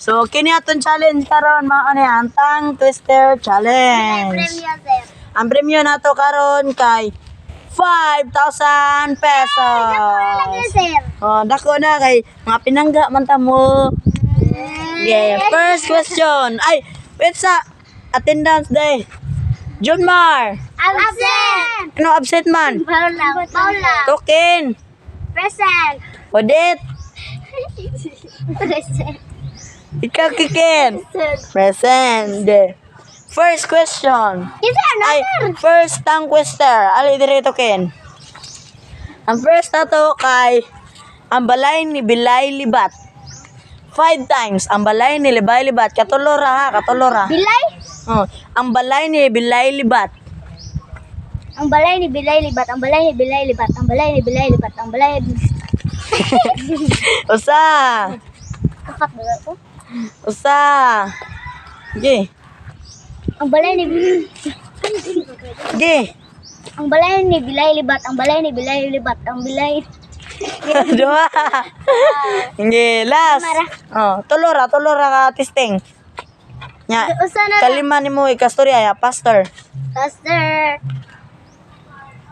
So kini aton challenge karon mga ano yan, tongue twister challenge. Ang premyo nato karon kay 5,000 pesos. Oh, dako na kay mga pinangga man ta mo. Okay, first question. Ay, wait sa attendance day. Junmar. Absent. Ano absent man? Paula. Token. Present. Odette. Present. Ikaw Kikin. Present. Okay. First question. Ay, first tongue twister. Ali dire token. Ang first na to kay ang balay ni Bilay Libat. 5 times. Ang balay ni Bilay Libat. Katulora ha, katulora. Bilay? Oh, ang balay ni Bilay Libat. Ang balay ni Bilay Libat. Ang balay ni Bilay Libat. Ang balay ni Bilay Libat. Ang balay ni... Usa. Kakat ba ako? Usa. Okay. Ang balay ni Bilay... Okay. Ang balay ni Bilay Libat. Ang balay ni Bilay Libat. Ang bilay... Dua. Okay, last. Oh, tulora ka testing. Nya. Usa na lang. Kalima nimo ikastorya ya, pastor. Pastor.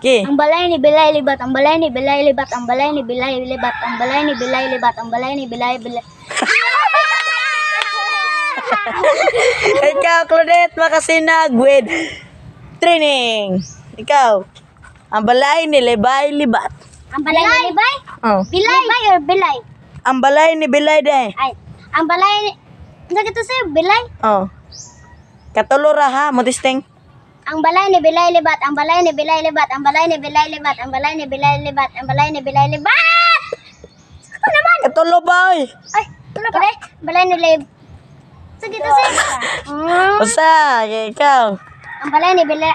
Okay. Ang balay ni Bilay Libat. Ang balay ni Bilay Libat. Ang balay ni Bilay Libat. Ang balay ni Bilay Libat. Ang balay ni Bilay Bilay... Ikaw, Claudette, makasinag with training. Ikaw, ang balay ni Libay Libat. Ang balay ni Libay? Oh. Bilay? Libay or Bilay? Ang balay ni Bilay de. Ay, ang balay ni... Ano ito sa'yo? Bilay? Oh. Katulora ha, mo testing. Ang balay ni Bilay Libat. Ang balay ni Bilay Libat. Ang balay ni Bilay Libat. Ang balay ni Bilay Libat. Ang balay ni Bilay Libat. Ano naman? Katulo boy. Ay, ano ba? Balay ni Lib. Sige, ito sa'yo. Usa, ikaw. Ang balay ni Bilay...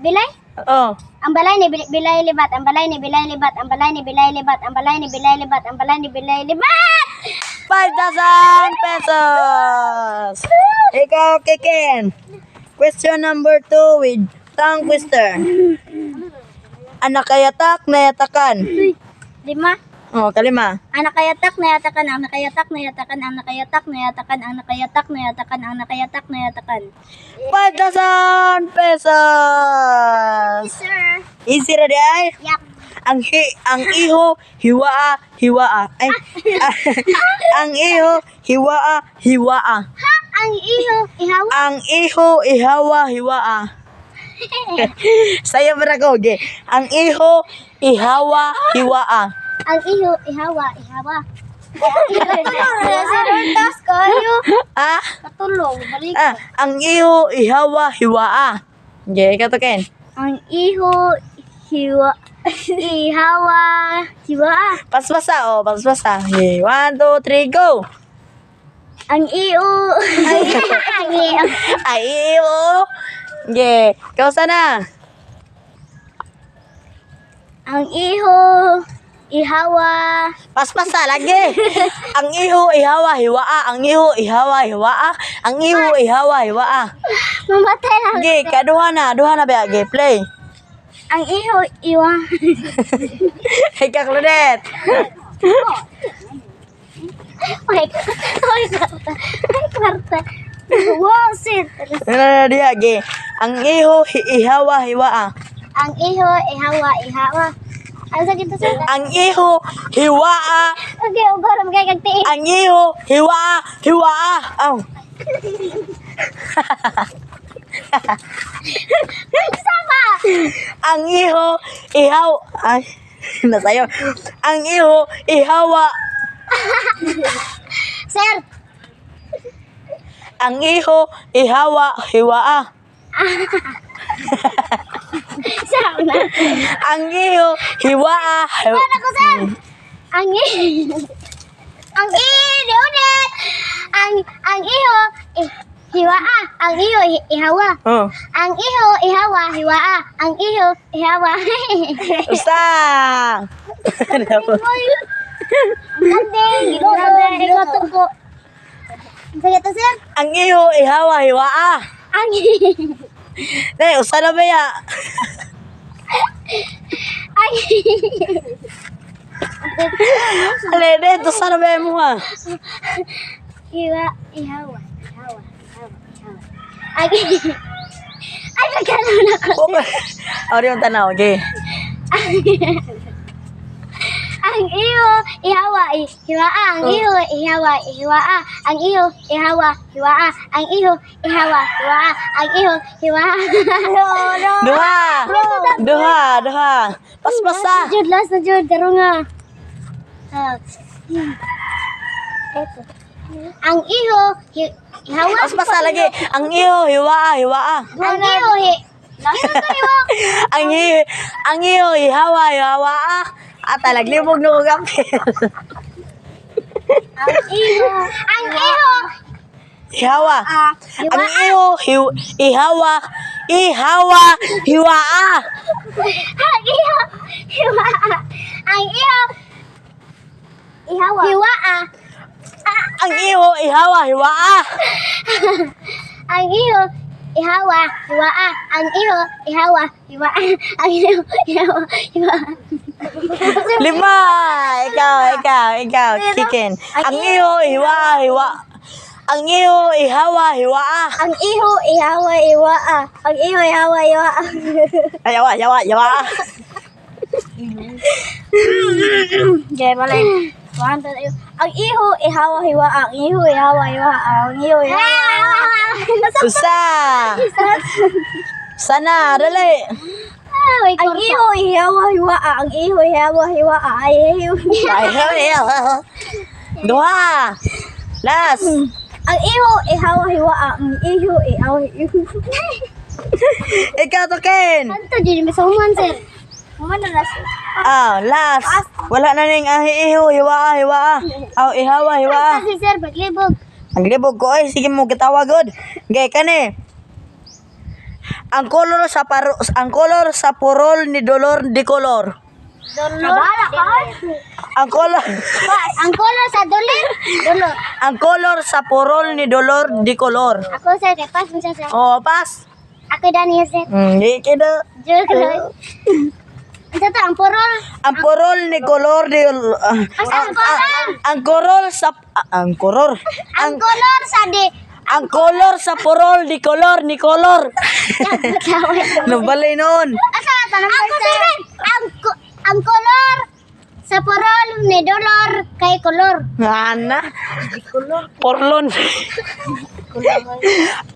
Bilay? Oh. Ang balay ni Bilay Libat. Ang balay ni Bilay Libat. Ang balay ni Bilay Libat. Ang balay ni Bilay Libat. Ang balay ni Bilay Libat. 5,000 pesos. Ikaw, Kikin. Question number 2 with tongue twister. Anak kayatak na yatakan. 5. Oh, kalima. Anak kayatak na yatakan. Anak kayatak na yatakan. Anak kayatak na yatakan. Anak kayatak na yatakan. Anak kayatak na yatakan. 5,000 pesos. Sir. Easy ra di ay. Yap. Ang iho hiwaa. Ay. Ang iho hiwaa. Ha? Ang iho ihawa. Ang iho hiwaa. Sayo bara ko, ge. Ang iho hiwaa. Ang iho ihawa. Sinuntas kayo. Ah? Katulong. Balik. Ang iho hiwaa. Ge, katoken. Ang iho ihawa. Pasbasa oh, pasbasa. Okay, 1, 2, 3, go. Ang iho. Ang iho. Ay, iho. Okay, ikaw sana. Ang iho ihawa. Paspasa lagi. Ang iho hiwaa. Ang iho hiwaa. Ang iho hiwaa. Mamatay na. Okay, kaduha na ba? Okay, play. Ang iho iwa. Ikaw, Claudette. Ay, karta. Wow, sit. Dia, okay. Ang iho hiwaa. Ang iho ihawa. Ano sa dito sir? Ang iho hiwaa. Okay, ugor magay kagtiin. Ang iho hiwaa. Aw. Sama. Ang iho ay nasayo. Ang iho ihawa. Sir, Ang iho hiwaa. sana. Ang iho hiwaa. Ano ko sir? Ang iho. Ang iho ulit. Ang iho hiwaa. Ang iho ihawa. Oh. Ang iho ihawa hiwaa. Ang iho ihawa. Usa. Gandeng, ginuto ko. Sige to sir. Ang iho hiwaa. Ang Dai, usa na ba ya? Ay. Ale, de, to sana ba mo ha? Ihawa. Ay, nagkaroon ako. Ano yung tanaw? Okay. Ang iyo, ihawa, hiwaa. Ang iyo, ihawa, hiwaa. Ang iyo, ihawa, hiwaa. Ang iyo, ihawa, hiwaa. Ang iyo, hiwaa. Duha. Pas-pasa. Last na Jud, daro nga. Eto. Ang iyo, ihawa. Pas-pasa lagi. Ang iyo, hiwaa. Ang iyo, last na tayo. Ang iyo, hihawa. Talaglibog na ko kapil. Ang iyo, Ihawa. Ang iyo, ihawa, hiwaa. Ang iyo, hiwaa. Ang iyo, ihawa. Hiwaa. Ang iyo, ihawa, hiwaa. Ang iyo, ihawa, hiwaa. Ang iyo, ihawa, hiwaa. Ang iyo, ihawa, hiwaa. 5. Ikaw. Chicken. Ang iyo, hiwa. Ang iyo, ihawa, hiwaa. Ang iyo, ihawa, hiwaa. Ang iyo, ihawa, hiwaa. Ay, yawa. Jay, malay. Ang iyo, ihawa, hiwaa. Ang iyo, ihawa, hiwaa. Ang iyo, ihawa. Usa. Sana, dali. Ang iyo, ihawa, hiwaa. Ang iyo, ihawa, hiwaa. Ay, iyo. Duha. Last. Ang iyo, ihawa, hiwaa. Ang iyo, ihawa, hiwaa. Ikaw to, Ken. Ano to, Jay? May sahuman, sir. Human na last. Last. Wala na ning ang iyo, hiwaa. Ihawa, hiwaa. Kasi, sir, baglibog. Ang libog ko ay sige mo gitawa god. Gay kani. Ang kolor sa porol ni dolor di kolor. Ang kolor Ang color sa dolin? Dolor. ang kolor sa porol ni dolor di kolor. Ako, sir, kay pas mo siya, sir. Oh, pas. Ako, Daniel, sir. Di kida. Joke lang. Ito to, ang porol. Ang porol ni kolor di ang kolor sa Ang color sa di. ang kolor sa porol di kolor ni kolor. Nabalay noon. Asa na tanong ako, sir. Ang color sa porol ni dolor kay kolor. Ana. Porlon.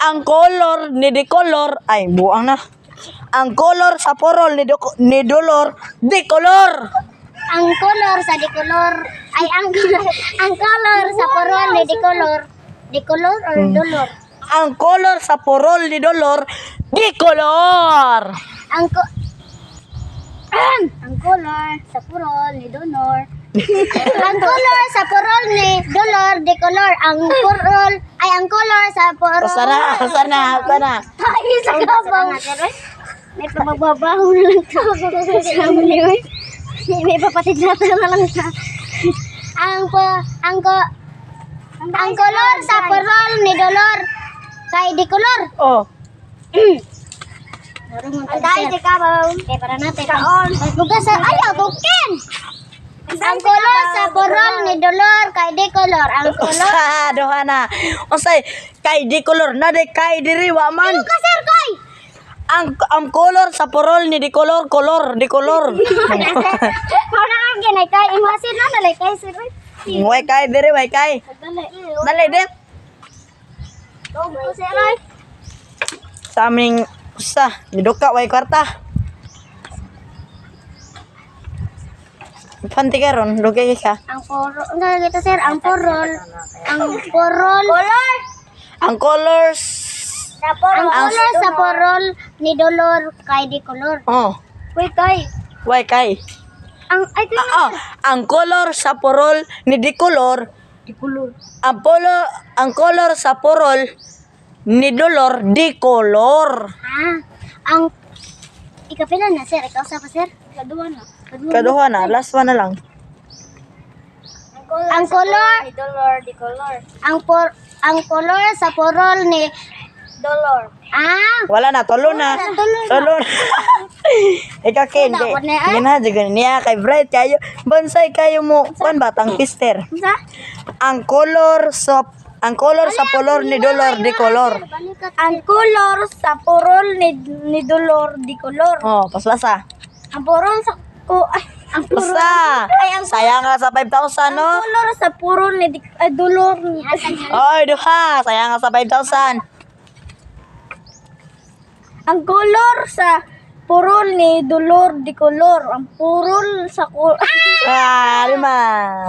Ang kolor ni di kolor ay buang na. Ang kolor sa porol ni dolor di kolor. Ang color sa di kolor ay ang color sa porol ni di kolor. Di kolor or dolor? Ang kolor sa porol ni dolor di kolor. Ang color sa porol ni dolor. Ang color sa porol ni dolor di kolor. Ang color sa porol. Sana. Ay, sa kabang. May pagbabaho na lang ito. May papatid na lang ito. Ang color sa porol ni dolor kay di kolor. Oh. Ang dahil di kabaw. Kaya para natin. Bugas sa ayaw, bukin! Ang color sa porol ni dolor kay di kolor. Ang color. Doha na. Unsay kay di kolor na de kay diri wa man. Ano ka, sir, koy? Ang kolor sa porol ni di kolor di kolor. Para ang ganay kay imasin na nalay kay sir. Way kay diri way kay. Dali de. Go, sir. Ay. Sa aming usa, niduka way kwarta. Panti karon, dugay ka. Ang porol. Ano dito, sir? Ang porol. Color. Ang colors Ang color sa porol ni dolor kay di kolor. oh, Wait, kay. way kay. Ay, ito yun. Ang color sa porol ni di kolor. Ang color sa porol ni dolor di kolor. Ang ikapila na, sir. Ikaw sa pa, sir? Kaduha na. Kaduha na, last one na lang. Ang color Ni dollar di color. ang color sa porol ni Dollar. Wala na, tulo na. Tulo na. Ikaw, Ken, Dapat na, ginadyagan niya kay Bright kayo. Bonsai kayo mo, kuan batang pister. Sa? Ang color sa Ang color sa pulor ni Dolor di color. Ang color sa purol ni Dolor di color. Oh, paslasa. Ang purol sa ang purol. Basta. Sayang nga sa 5,000, no? Ang color sa purol ni Dolor ni Oy, duha. Sayang nga sa 5,000. Ang color sa purol ni Dolor di color. Ang purol sa Ah, 5.